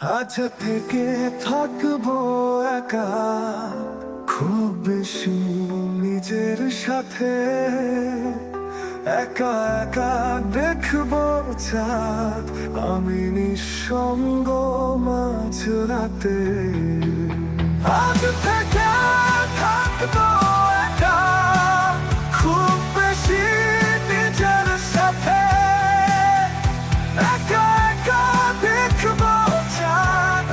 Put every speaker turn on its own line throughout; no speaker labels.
আজ থেকে থাকবো একা, খুব বেশি নিজের সাথে। একা একা দেখবো চাঁদ, আমি নিঃসঙ্গ মাঝরাতে। আজ থেকে থাকবো একা, খুব বেশি নিজের সাথে। একা একা দেখবো চাঁদ,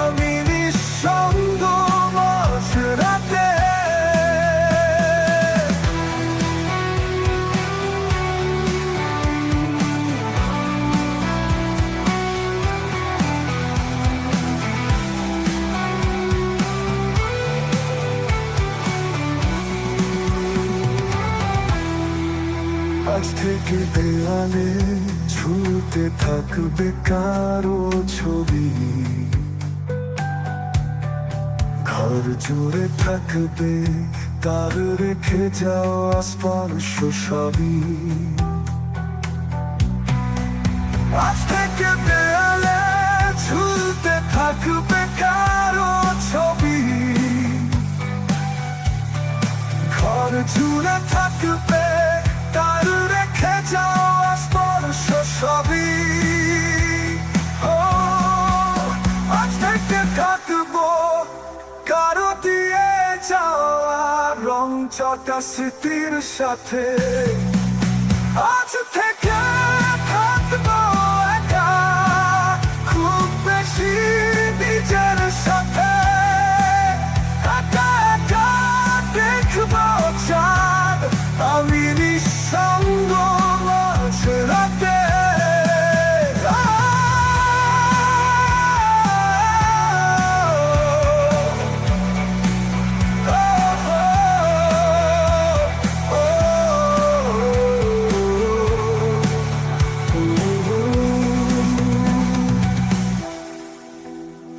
আমি নিঃসঙ্গ মাঝরাতে। আজ থেকে দেয়ালে ঝুলতে থাকবে কারো ছবি, ঘর জুড়ে থাকবে তার রেখে যাওয়া স্পর্শ সবই। আজ থেকে দেয়ালে ঝুলতে থাকবে কারো ছবি, ঘর জুড়ে থাকবে তার রেখে যাওয়া স্পর্শ সবই। ও আজ থেকে থাকবো কারো দিয়ে যাওয়া রং চটা স্মৃতির সাথে। আজ থেকে থাকবো একা, খুব বেশি নিজের সাথে। একা একা দেখবো চাঁদ, আমি নিঃসঙ্গ মাঝরাতে।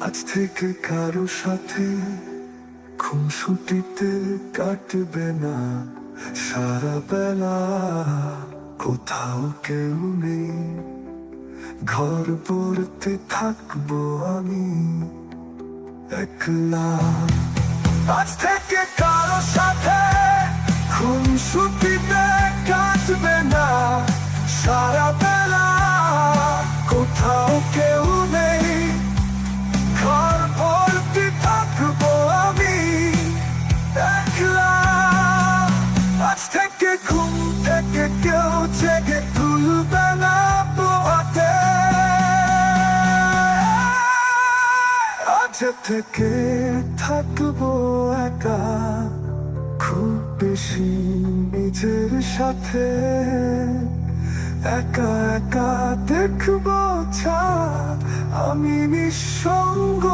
আজ থেকে কারো সাথে খুনসুটিতে কাটবে না সারা বেলা। কোথাও কেউ নেই, ঘর পড়তে থাকবো আমি একলা। আজ থেকে কারো সাথে খুনসুটিতে কাটবে না সারা বেলা। কোথাও কেউ নেই, ঘর ভর্তি থাকবো আমি একলা। আজ থেকে ঘুম থেকে কেউ জেগে তুলবে না পোহাতে। আজ থেকে থাকবো একা, খুব বেশি নিজের সাথে। একা একা দেখবো চাঁদ, আমি নিঃসঙ্গ